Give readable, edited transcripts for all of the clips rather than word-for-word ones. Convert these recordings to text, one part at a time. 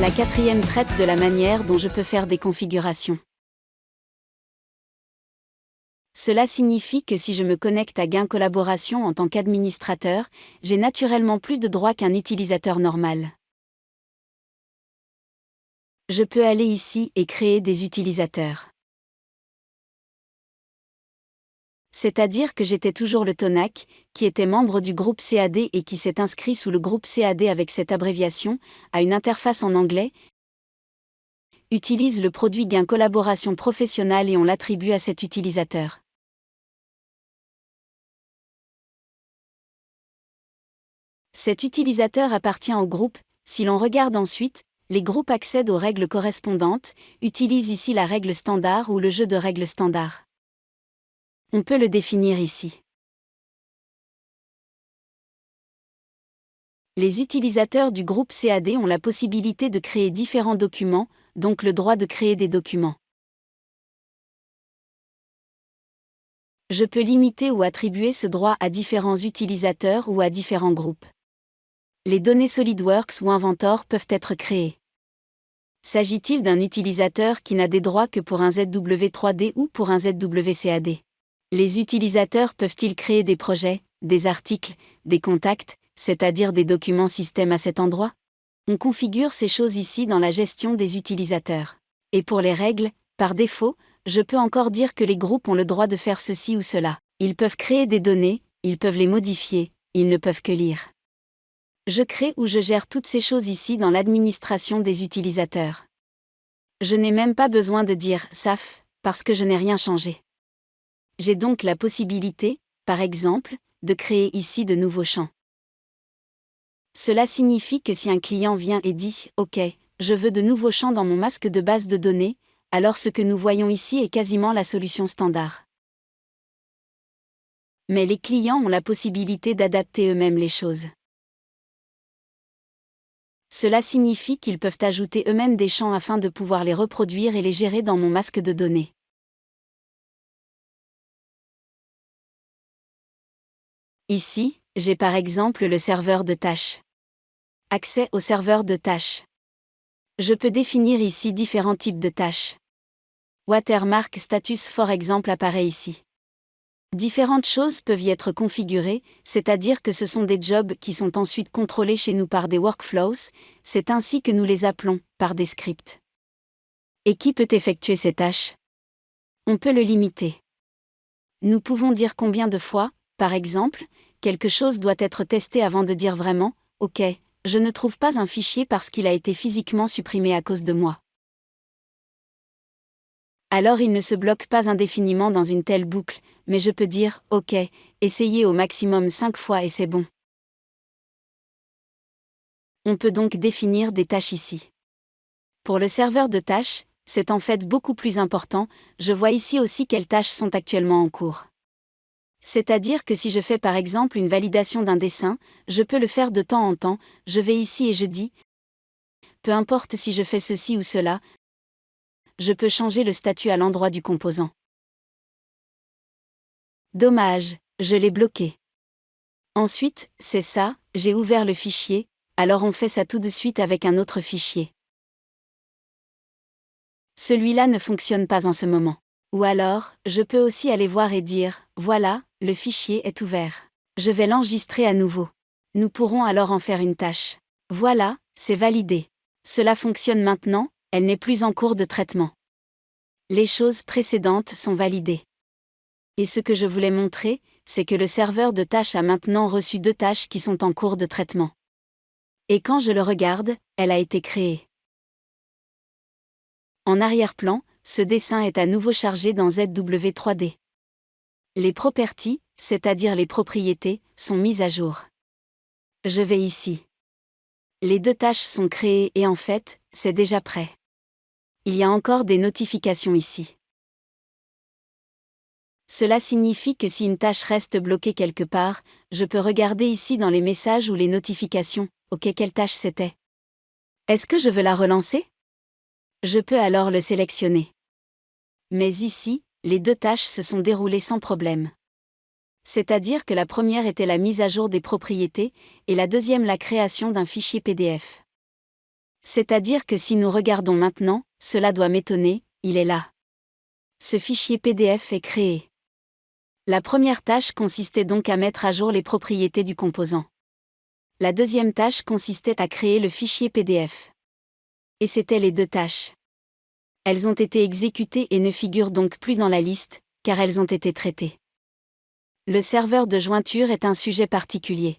La quatrième traite de la manière dont je peux faire des configurations. Cela signifie que si je me connecte à Gain Collaboration en tant qu'administrateur, j'ai naturellement plus de droits qu'un utilisateur normal. Je peux aller ici et créer des utilisateurs. C'est-à-dire que j'étais toujours le Tonac, qui était membre du groupe CAD et qui s'est inscrit sous le groupe CAD avec cette abréviation, à une interface en anglais, utilise le produit Gain Collaboration Professionnelle et on l'attribue à cet utilisateur. Cet utilisateur appartient au groupe. Si l'on regarde ensuite, les groupes accèdent aux règles correspondantes, utilisent ici la règle standard ou le jeu de règles standard. On peut le définir ici. Les utilisateurs du groupe CAD ont la possibilité de créer différents documents, donc le droit de créer des documents. Je peux limiter ou attribuer ce droit à différents utilisateurs ou à différents groupes. Les données SolidWorks ou Inventor peuvent être créées. S'agit-il d'un utilisateur qui n'a des droits que pour un ZW3D ou pour un ZWCAD? Les utilisateurs peuvent-ils créer des projets, des articles, des contacts, c'est-à-dire des documents système à cet endroit? On configure ces choses ici dans la gestion des utilisateurs. Et pour les règles, par défaut, je peux encore dire que les groupes ont le droit de faire ceci ou cela. Ils peuvent créer des données, ils peuvent les modifier, ils ne peuvent que lire. Je crée ou je gère toutes ces choses ici dans l'administration des utilisateurs. Je n'ai même pas besoin de dire « SAF » parce que je n'ai rien changé. J'ai donc la possibilité, par exemple, de créer ici de nouveaux champs. Cela signifie que si un client vient et dit « OK, je veux de nouveaux champs dans mon masque de base de données », alors ce que nous voyons ici est quasiment la solution standard. Mais les clients ont la possibilité d'adapter eux-mêmes les choses. Cela signifie qu'ils peuvent ajouter eux-mêmes des champs afin de pouvoir les reproduire et les gérer dans mon masque de données. Ici, j'ai par exemple le serveur de tâches. Accès au serveur de tâches. Je peux définir ici différents types de tâches. Watermark Status for exemple apparaît ici. Différentes choses peuvent y être configurées, c'est-à-dire que ce sont des jobs qui sont ensuite contrôlés chez nous par des workflows, c'est ainsi que nous les appelons, par des scripts. Et qui peut effectuer ces tâches? On peut le limiter. Nous pouvons dire combien de fois, par exemple, quelque chose doit être testé avant de dire vraiment « OK, je ne trouve pas un fichier parce qu'il a été physiquement supprimé à cause de moi ». Alors il ne se bloque pas indéfiniment dans une telle boucle, mais je peux dire « OK, essayez au maximum 5 fois et c'est bon ». On peut donc définir des tâches ici. Pour le serveur de tâches, c'est en fait beaucoup plus important, je vois ici aussi quelles tâches sont actuellement en cours. C'est-à-dire que si je fais par exemple une validation d'un dessin, je peux le faire de temps en temps, je vais ici et je dis « Peu importe si je fais ceci ou cela », je peux changer le statut à l'endroit du composant. Dommage, je l'ai bloqué. Ensuite, c'est ça, j'ai ouvert le fichier, alors on fait ça tout de suite avec un autre fichier. Celui-là ne fonctionne pas en ce moment. Ou alors, je peux aussi aller voir et dire, voilà, le fichier est ouvert. Je vais l'enregistrer à nouveau. Nous pourrons alors en faire une tâche. Voilà, c'est validé. Cela fonctionne maintenant, elle n'est plus en cours de traitement. Les choses précédentes sont validées. Et ce que je voulais montrer, c'est que le serveur de tâches a maintenant reçu 2 tâches qui sont en cours de traitement. Et quand je le regarde, elle a été créée. En arrière-plan, ce dessin est à nouveau chargé dans ZW3D. Les properties, c'est-à-dire les propriétés, sont mises à jour. Je vais ici. Les 2 tâches sont créées et en fait, c'est déjà prêt. Il y a encore des notifications ici. Cela signifie que si une tâche reste bloquée quelque part, je peux regarder ici dans les messages ou les notifications, OK, quelle tâche c'était? Est-ce que je veux la relancer? Je peux alors le sélectionner. Mais ici, les 2 tâches se sont déroulées sans problème. C'est-à-dire que la première était la mise à jour des propriétés, et la deuxième la création d'un fichier PDF. C'est-à-dire que si nous regardons maintenant, cela doit m'étonner, il est là. Ce fichier PDF est créé. La première tâche consistait donc à mettre à jour les propriétés du composant. La deuxième tâche consistait à créer le fichier PDF. Et c'étaient les deux tâches. Elles ont été exécutées et ne figurent donc plus dans la liste, car elles ont été traitées. Le serveur de jointure est un sujet particulier.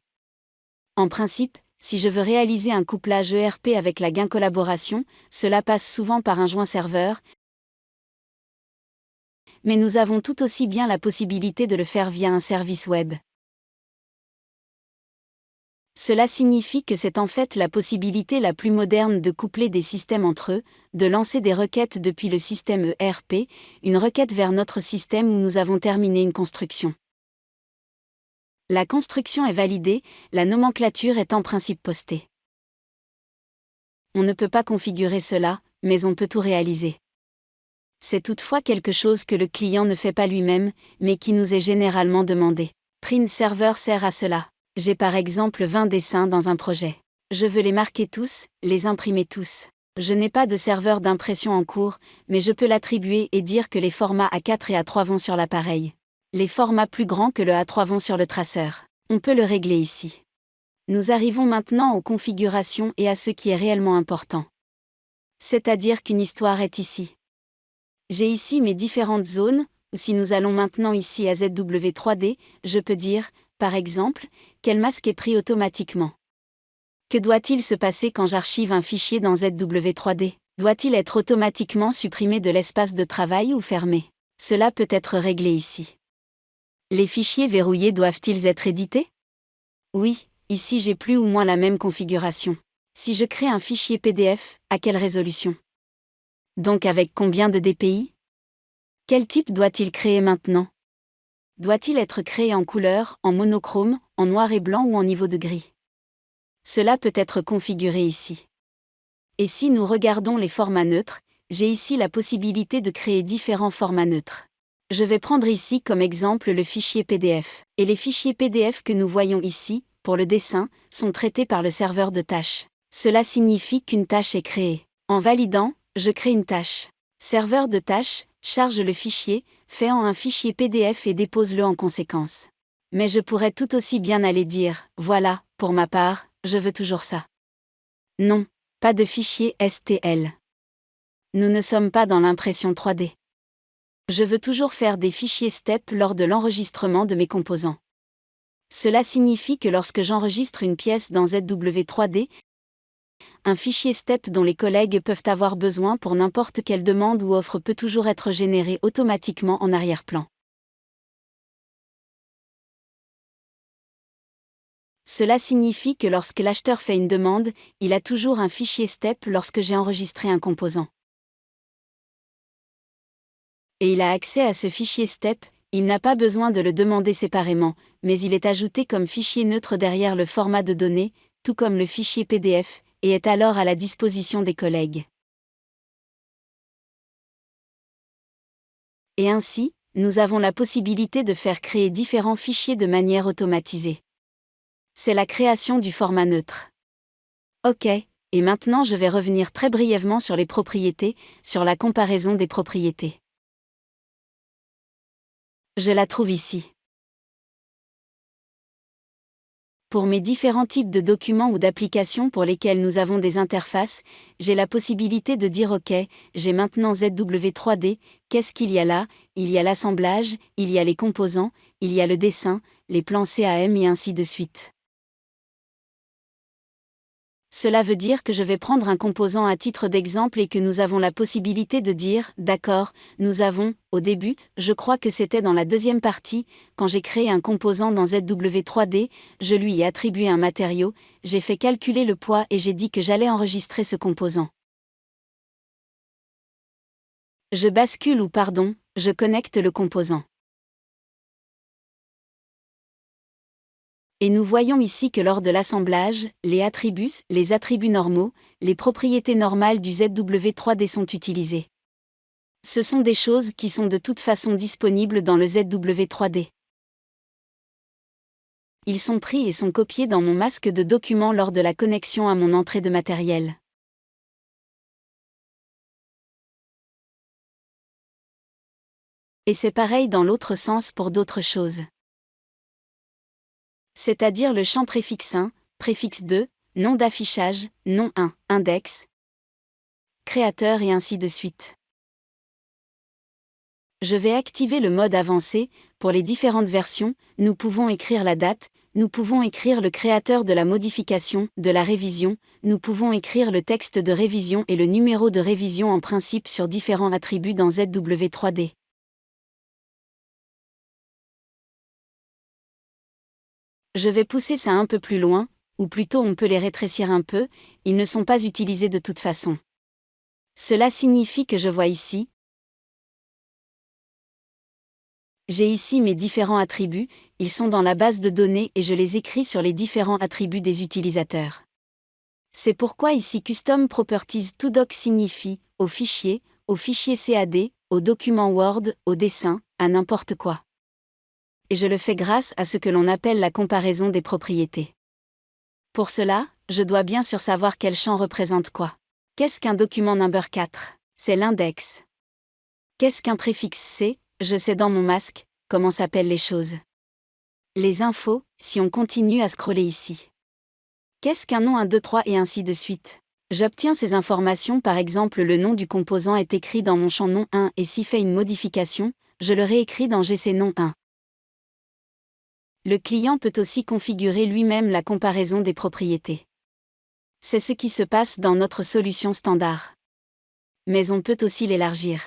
En principe, si je veux réaliser un couplage ERP avec la gain collaboration, cela passe souvent par un joint serveur, mais nous avons tout aussi bien la possibilité de le faire via un service web. Cela signifie que c'est en fait la possibilité la plus moderne de coupler des systèmes entre eux, de lancer des requêtes depuis le système ERP, une requête vers notre système où nous avons terminé une construction. La construction est validée, la nomenclature est en principe postée. On ne peut pas configurer cela, mais on peut tout réaliser. C'est toutefois quelque chose que le client ne fait pas lui-même, mais qui nous est généralement demandé. Print Server sert à cela. J'ai par exemple 20 dessins dans un projet. Je veux les marquer tous, les imprimer tous. Je n'ai pas de serveur d'impression en cours, mais je peux l'attribuer et dire que les formats A4 et A3 vont sur l'appareil. Les formats plus grands que le A3 vont sur le traceur. On peut le régler ici. Nous arrivons maintenant aux configurations et à ce qui est réellement important. C'est-à-dire qu'une histoire est ici. J'ai ici mes différentes zones, ou si nous allons maintenant ici à ZW3D, je peux dire, par exemple, quel masque est pris automatiquement. Que doit-il se passer quand j'archive un fichier dans ZW3D? Doit-il être automatiquement supprimé de l'espace de travail ou fermé? Cela peut être réglé ici. Les fichiers verrouillés doivent-ils être édités? Oui, ici j'ai plus ou moins la même configuration. Si je crée un fichier PDF, à quelle résolution? Donc avec combien de dpi? Quel type doit-il créer maintenant? Doit-il être créé en couleur, en monochrome, en noir et blanc ou en niveau de gris? Cela peut être configuré ici. Et si nous regardons les formats neutres, j'ai ici la possibilité de créer différents formats neutres. Je vais prendre ici comme exemple le fichier PDF. Et les fichiers PDF que nous voyons ici, pour le dessin, sont traités par le serveur de tâches. Cela signifie qu'une tâche est créée. En validant, je crée une tâche. Serveur de tâches, charge le fichier, fait en un fichier PDF et dépose-le en conséquence. Mais je pourrais tout aussi bien aller dire, voilà, pour ma part, je veux toujours ça. Non, pas de fichier STL. Nous ne sommes pas dans l'impression 3D. Je veux toujours faire des fichiers STEP lors de l'enregistrement de mes composants. Cela signifie que lorsque j'enregistre une pièce dans ZW3D, un fichier STEP dont les collègues peuvent avoir besoin pour n'importe quelle demande ou offre peut toujours être généré automatiquement en arrière-plan. Cela signifie que lorsque l'acheteur fait une demande, il a toujours un fichier STEP lorsque j'ai enregistré un composant. Et il a accès à ce fichier STEP, il n'a pas besoin de le demander séparément, mais il est ajouté comme fichier neutre derrière le format de données, tout comme le fichier PDF, et est alors à la disposition des collègues. Et ainsi, nous avons la possibilité de faire créer différents fichiers de manière automatisée. C'est la création du format neutre. Ok, et maintenant je vais revenir très brièvement sur les propriétés, sur la comparaison des propriétés. Je la trouve ici. Pour mes différents types de documents ou d'applications pour lesquels nous avons des interfaces, j'ai la possibilité de dire OK, j'ai maintenant ZW3D, qu'est-ce qu'il y a là? Il y a l'assemblage, il y a les composants, il y a le dessin, les plans CAM et ainsi de suite. Cela veut dire que je vais prendre un composant à titre d'exemple et que nous avons la possibilité de dire, d'accord, nous avons, au début, je crois que c'était dans la deuxième partie, quand j'ai créé un composant dans ZW3D, je lui ai attribué un matériau, j'ai fait calculer le poids et j'ai dit que j'allais enregistrer ce composant. Je bascule ou pardon, je connecte le composant. Et nous voyons ici que lors de l'assemblage, les attributs normaux, les propriétés normales du ZW3D sont utilisées. Ce sont des choses qui sont de toute façon disponibles dans le ZW3D. Ils sont pris et sont copiés dans mon masque de documents lors de la connexion à mon entrée de matériel. Et c'est pareil dans l'autre sens pour d'autres choses. C'est-à-dire le champ préfixe 1, préfixe 2, nom d'affichage, nom 1, index, créateur et ainsi de suite. Je vais activer le mode avancé. Pour les différentes versions, nous pouvons écrire la date, nous pouvons écrire le créateur de la modification, de la révision, nous pouvons écrire le texte de révision et le numéro de révision en principe sur différents attributs dans ZW3D. Je vais pousser ça un peu plus loin, ou plutôt on peut les rétrécir un peu, ils ne sont pas utilisés de toute façon. Cela signifie que je vois ici, j'ai ici mes différents attributs, ils sont dans la base de données et je les écris sur les différents attributs des utilisateurs. C'est pourquoi ici Custom Properties to Doc signifie, au fichier CAD, au document Word, au dessin, à n'importe quoi. Et je le fais grâce à ce que l'on appelle la comparaison des propriétés. Pour cela, je dois bien sûr savoir quel champ représente quoi. Qu'est-ce qu'un document number 4 ? C'est l'index. Qu'est-ce qu'un préfixe C ? Je sais dans mon masque comment s'appellent les choses. Les infos, si on continue à scroller ici. Qu'est-ce qu'un nom 1, 2, 3 et ainsi de suite. J'obtiens ces informations, par exemple le nom du composant est écrit dans mon champ nom 1 et s'y fait une modification, je le réécris dans GC nom 1. Le client peut aussi configurer lui-même la comparaison des propriétés. C'est ce qui se passe dans notre solution standard. Mais on peut aussi l'élargir.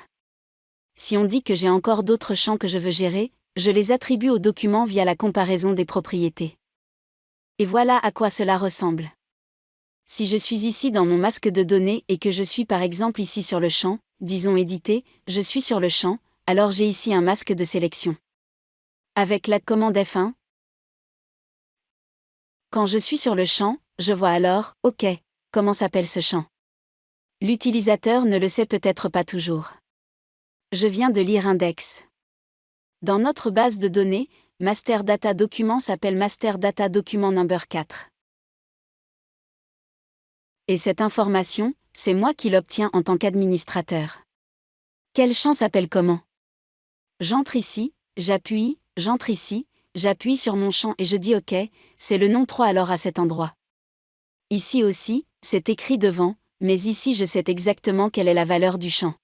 Si on dit que j'ai encore d'autres champs que je veux gérer, je les attribue au document via la comparaison des propriétés. Et voilà à quoi cela ressemble. Si je suis ici dans mon masque de données et que je suis par exemple ici sur le champ, disons éditer, je suis sur le champ, alors j'ai ici un masque de sélection. Avec la commande F1, quand je suis sur le champ, je vois alors, OK, comment s'appelle ce champ ? L'utilisateur ne le sait peut-être pas toujours. Je viens de lire index. Dans notre base de données, Master Data Document s'appelle Master Data Document Number 4. Et cette information, c'est moi qui l'obtiens en tant qu'administrateur. Quel champ s'appelle comment ? J'entre ici, j'entre ici, j'appuie sur mon champ et je dis OK, c'est le nom 3 alors à cet endroit. Ici aussi, c'est écrit devant, mais ici je sais exactement quelle est la valeur du champ.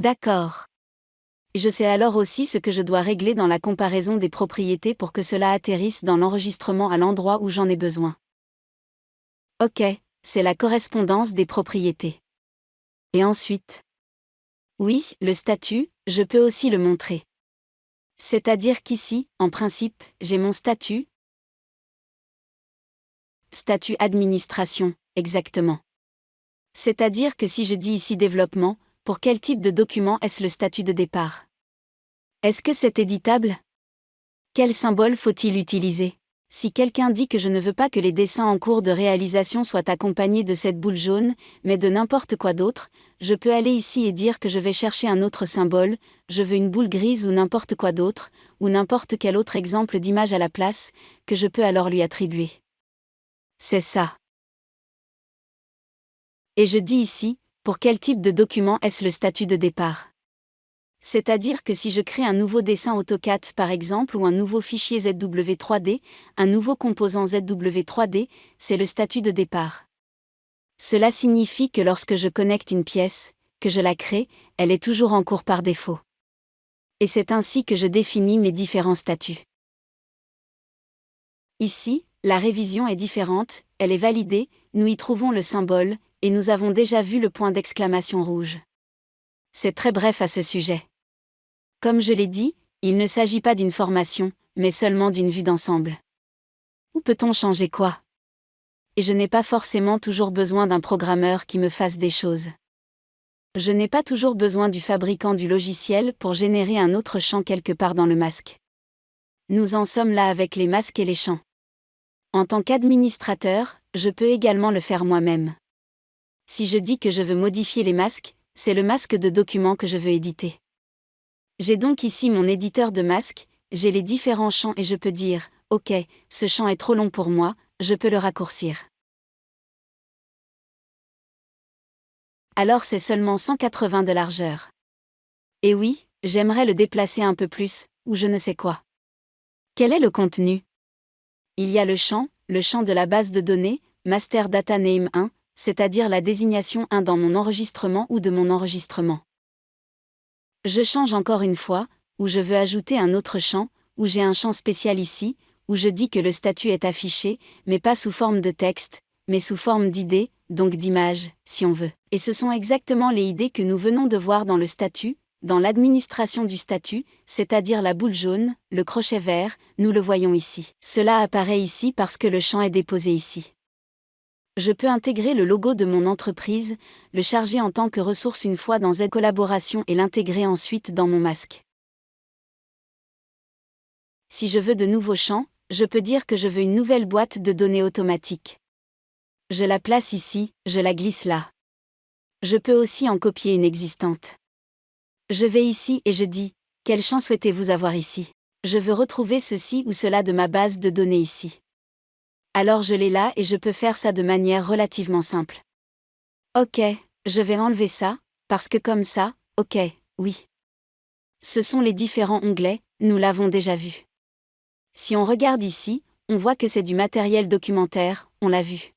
D'accord. Je sais alors aussi ce que je dois régler dans la comparaison des propriétés pour que cela atterrisse dans l'enregistrement à l'endroit où j'en ai besoin. OK, c'est la correspondance des propriétés. Et ensuite ? Oui, le statut, je peux aussi le montrer. C'est-à-dire qu'ici, en principe, j'ai mon statut. Statut administration, exactement. C'est-à-dire que si je dis ici développement, pour quel type de document est-ce le statut de départ ? Est-ce que c'est éditable ? Quel symbole faut-il utiliser ? Si quelqu'un dit que je ne veux pas que les dessins en cours de réalisation soient accompagnés de cette boule jaune, mais de n'importe quoi d'autre, je peux aller ici et dire que je vais chercher un autre symbole, je veux une boule grise ou n'importe quoi d'autre, ou n'importe quel autre exemple d'image à la place, que je peux alors lui attribuer. C'est ça. Et je dis ici, pour quel type de document est-ce le statut de départ ? C'est-à-dire que si je crée un nouveau dessin AutoCAD par exemple ou un nouveau fichier ZW3D, un nouveau composant ZW3D, c'est le statut de départ. Cela signifie que lorsque je connecte une pièce, que je la crée, elle est toujours en cours par défaut. Et c'est ainsi que je définis mes différents statuts. Ici, la révision est différente, elle est validée, nous y trouvons le symbole, et nous avons déjà vu le point d'exclamation rouge. C'est très bref à ce sujet. Comme je l'ai dit, il ne s'agit pas d'une formation, mais seulement d'une vue d'ensemble. Où peut-on changer quoi ? Et je n'ai pas forcément toujours besoin d'un programmeur qui me fasse des choses. Je n'ai pas toujours besoin du fabricant du logiciel pour générer un autre champ quelque part dans le masque. Nous en sommes là avec les masques et les champs. En tant qu'administrateur, je peux également le faire moi-même. Si je dis que je veux modifier les masques, c'est le masque de document que je veux éditer. J'ai donc ici mon éditeur de masques, j'ai les différents champs et je peux dire, OK, ce champ est trop long pour moi, je peux le raccourcir. Alors c'est seulement 180 de largeur. Et oui, J'aimerais le déplacer un peu plus, ou je ne sais quoi. Quel est le contenu? Il y a le champ de la base de données, Master Data Name 1, c'est-à-dire la désignation 1 dans mon enregistrement ou de mon enregistrement. Je change encore une fois, où je veux ajouter un autre champ, où j'ai un champ spécial ici, où je dis que le statut est affiché, mais pas sous forme de texte, mais sous forme d'idée, donc d'image, si on veut. Et ce sont exactement les idées que nous venons de voir dans le statut, dans l'administration du statut, c'est-à-dire la boule jaune, le crochet vert, nous le voyons ici. Cela apparaît ici parce que le champ est déposé ici. Je peux intégrer le logo de mon entreprise, le charger en tant que ressource une fois dans Z Collaboration et l'intégrer ensuite dans mon masque. Si je veux de nouveaux champs, je peux dire que je veux une nouvelle boîte de données automatique. Je la place ici, je la glisse là. Je peux aussi en copier une existante. Je vais ici et je dis, quel champ souhaitez-vous avoir ici? Je veux retrouver ceci ou cela de ma base de données ici. Alors je l'ai là et je peux faire ça de manière relativement simple. Ok, je vais enlever ça, parce que comme ça, ok, oui. Ce sont les différents onglets, nous l'avons déjà vu. Si on regarde ici, on voit que c'est du matériel documentaire, on l'a vu.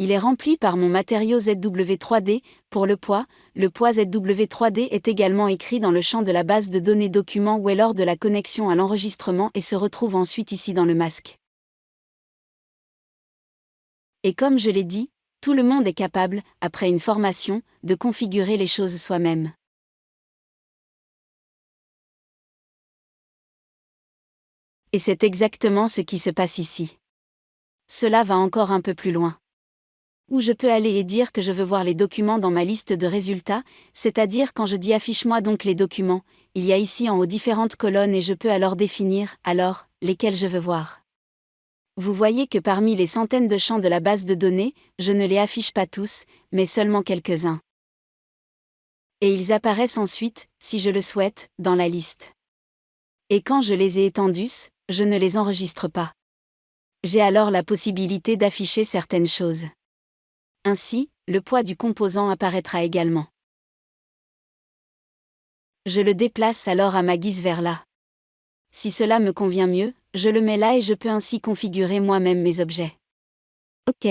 Il est rempli par mon matériau ZW3D, pour le poids ZW3D est également écrit dans le champ de la base de données documents ou lors de la connexion à l'enregistrement et se retrouve ensuite ici dans le masque. Et comme je l'ai dit, tout le monde est capable, après une formation, de configurer les choses soi-même. Et c'est exactement ce qui se passe ici. Cela va encore un peu plus loin. Où je peux aller et dire que je veux voir les documents dans ma liste de résultats, c'est-à-dire quand je dis affiche-moi donc les documents, il y a ici en haut différentes colonnes et je peux alors définir, lesquels je veux voir. Vous voyez que parmi les centaines de champs de la base de données, je ne les affiche pas tous, mais seulement quelques-uns. Et ils apparaissent ensuite, si je le souhaite, dans la liste. Et quand je les ai étendus, je ne les enregistre pas. J'ai alors la possibilité d'afficher certaines choses. Ainsi, le poids du composant apparaîtra également. Je le déplace alors à ma guise vers là. Si cela me convient mieux, je le mets là et je peux ainsi configurer moi-même mes objets. OK.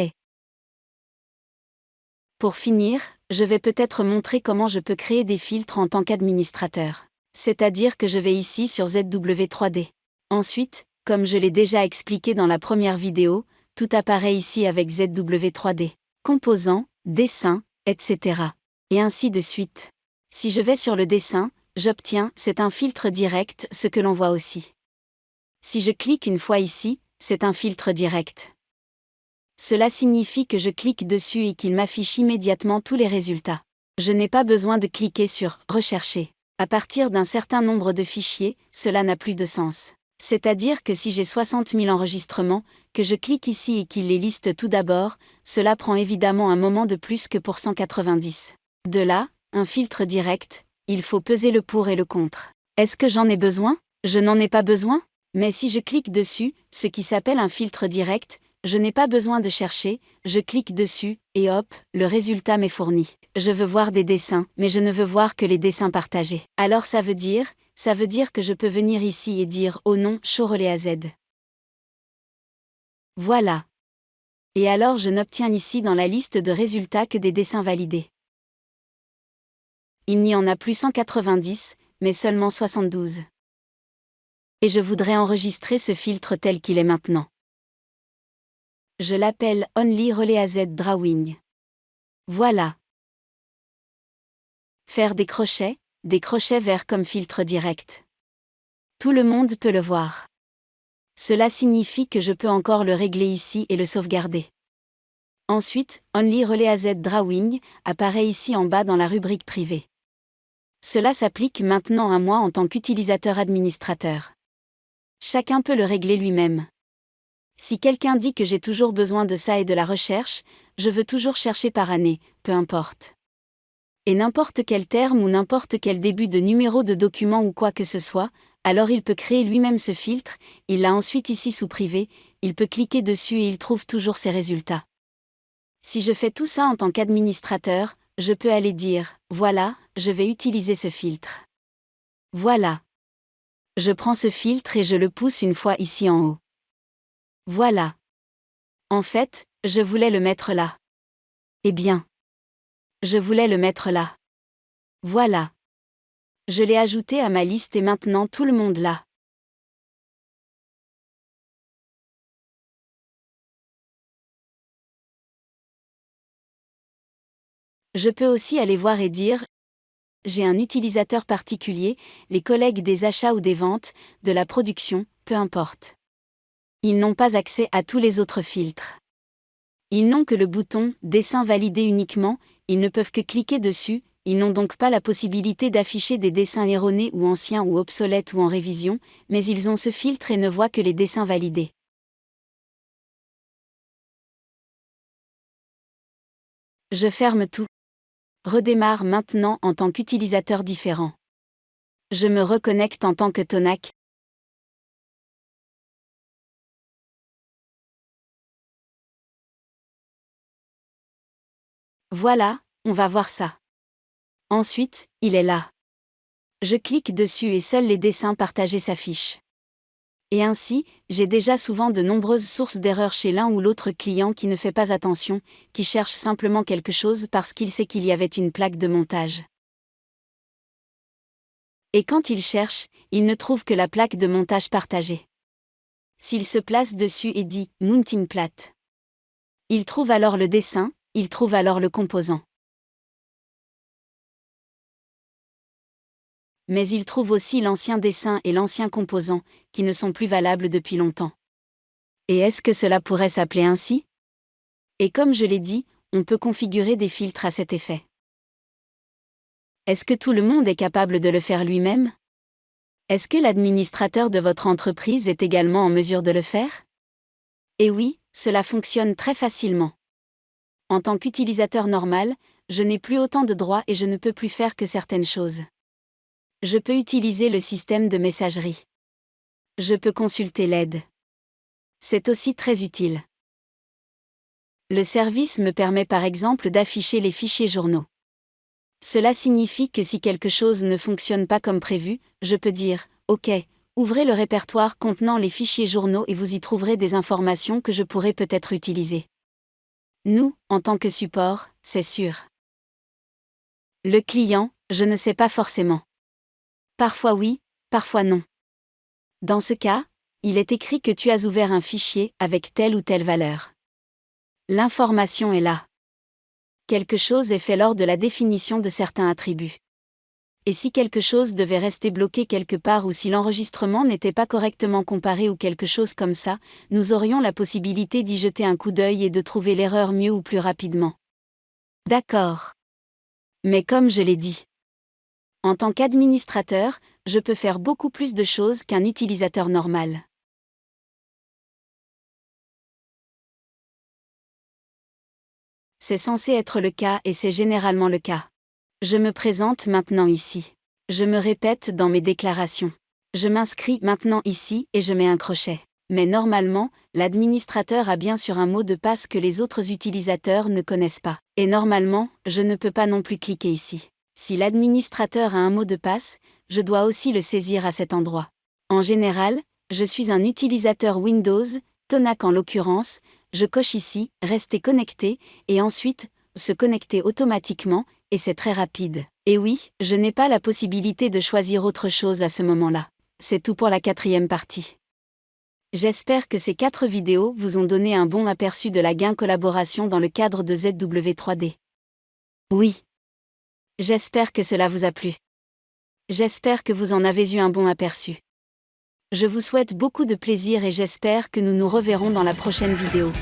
Pour finir, je vais peut-être montrer comment je peux créer des filtres en tant qu'administrateur. C'est-à-dire que je vais ici sur ZW3D. Ensuite, comme je l'ai déjà expliqué dans la première vidéo, tout apparaît ici avec ZW3D. Composants, dessins, etc. Et ainsi de suite. Si je vais sur le dessin, j'obtiens, c'est un filtre direct, ce que l'on voit aussi. Si je clique une fois ici, c'est un filtre direct. Cela signifie que je clique dessus et qu'il m'affiche immédiatement tous les résultats. Je n'ai pas besoin de cliquer sur « Rechercher ». À partir d'un certain nombre de fichiers, cela n'a plus de sens. C'est-à-dire que si j'ai 60 000 enregistrements, que je clique ici et qu'il les liste tout d'abord, cela prend évidemment un moment de plus que pour 190. De là, un filtre direct, il faut peser le pour et le contre. Est-ce que j'en ai besoin? Je n'en ai pas besoin? Mais si je clique dessus, ce qui s'appelle un filtre direct, je n'ai pas besoin de chercher, je clique dessus, et hop, le résultat m'est fourni. Je veux voir des dessins, mais je ne veux voir que les dessins partagés. Alors ça veut dire que je peux venir ici et dire « Oh non, show relais à Z ». Voilà. Et alors je n'obtiens ici dans la liste de résultats que des dessins validés. Il n'y en a plus 190, mais seulement 72. Et je voudrais enregistrer ce filtre tel qu'il est maintenant. Je l'appelle Only Relais AZ Drawing. Voilà. Faire des crochets verts comme filtre direct. Tout le monde peut le voir. Cela signifie que je peux encore le régler ici et le sauvegarder. Ensuite, Only Relais AZ Drawing apparaît ici en bas dans la rubrique privée. Cela s'applique maintenant à moi en tant qu'utilisateur administrateur. Chacun peut le régler lui-même. Si quelqu'un dit que j'ai toujours besoin de ça et de la recherche, je veux toujours chercher par année, peu importe. Et n'importe quel terme ou n'importe quel début de numéro de document ou quoi que ce soit, alors il peut créer lui-même ce filtre, il l'a ensuite ici sous privé, il peut cliquer dessus et il trouve toujours ses résultats. Si je fais tout ça en tant qu'administrateur, je peux aller dire, voilà, je vais utiliser ce filtre. Voilà. Je prends ce filtre et je le pousse une fois ici en haut. Voilà. En fait, je voulais le mettre là. Eh bien. Je voulais le mettre là. Voilà. Je l'ai ajouté à ma liste et maintenant tout le monde l'a. Je peux aussi aller voir et dire, j'ai un utilisateur particulier, les collègues des achats ou des ventes, de la production, peu importe. Ils n'ont pas accès à tous les autres filtres. Ils n'ont que le bouton « Dessin validé » uniquement, ils ne peuvent que cliquer dessus, ils n'ont donc pas la possibilité d'afficher des dessins erronés ou anciens ou obsolètes ou en révision, mais ils ont ce filtre et ne voient que les dessins validés. Je ferme tout. Redémarre maintenant en tant qu'utilisateur différent. Je me reconnecte en tant que Tonak. Voilà, on va voir ça. Ensuite, il est là. Je clique dessus et seuls les dessins partagés s'affichent. Et ainsi, j'ai déjà souvent de nombreuses sources d'erreurs chez l'un ou l'autre client qui ne fait pas attention, qui cherche simplement quelque chose parce qu'il sait qu'il y avait une plaque de montage. Et quand il cherche, il ne trouve que la plaque de montage partagée. S'il se place dessus et dit « Mounting plate », il trouve alors le dessin, il trouve alors le composant. Mais il trouve aussi l'ancien dessin et l'ancien composant, qui ne sont plus valables depuis longtemps. Et est-ce que cela pourrait s'appeler ainsi? Et comme je l'ai dit, on peut configurer des filtres à cet effet. Est-ce que tout le monde est capable de le faire lui-même? Est-ce que l'administrateur de votre entreprise est également en mesure de le faire? Et oui, cela fonctionne très facilement. En tant qu'utilisateur normal, je n'ai plus autant de droits et je ne peux plus faire que certaines choses. Je peux utiliser le système de messagerie. Je peux consulter l'aide. C'est aussi très utile. Le service me permet par exemple d'afficher les fichiers journaux. Cela signifie que si quelque chose ne fonctionne pas comme prévu, je peux dire « Ok, ouvrez le répertoire contenant les fichiers journaux et vous y trouverez des informations que je pourrais peut-être utiliser. » Nous, en tant que support, c'est sûr. Le client, je ne sais pas forcément. Parfois oui, parfois non. Dans ce cas, il est écrit que tu as ouvert un fichier avec telle ou telle valeur. L'information est là. Quelque chose est fait lors de la définition de certains attributs. Et si quelque chose devait rester bloqué quelque part ou si l'enregistrement n'était pas correctement comparé ou quelque chose comme ça, nous aurions la possibilité d'y jeter un coup d'œil et de trouver l'erreur mieux ou plus rapidement. D'accord. Mais comme je l'ai dit, en tant qu'administrateur, je peux faire beaucoup plus de choses qu'un utilisateur normal. C'est censé être le cas et c'est généralement le cas. Je me présente maintenant ici. Je me répète dans mes déclarations. Je m'inscris maintenant ici et je mets un crochet. Mais normalement, l'administrateur a bien sûr un mot de passe que les autres utilisateurs ne connaissent pas. Et normalement, je ne peux pas non plus cliquer ici. Si l'administrateur a un mot de passe, je dois aussi le saisir à cet endroit. En général, je suis un utilisateur Windows, Tonak en l'occurrence, je coche ici « Rester connecté » et ensuite « Se connecter automatiquement » et c'est très rapide. Et oui, je n'ai pas la possibilité de choisir autre chose à ce moment-là. C'est tout pour la 4e partie. J'espère que ces 4 vidéos vous ont donné un bon aperçu de la gain collaboration dans le cadre de ZW3D. Oui. J'espère que cela vous a plu. J'espère que vous en avez eu un bon aperçu. Je vous souhaite beaucoup de plaisir et j'espère que nous nous reverrons dans la prochaine vidéo.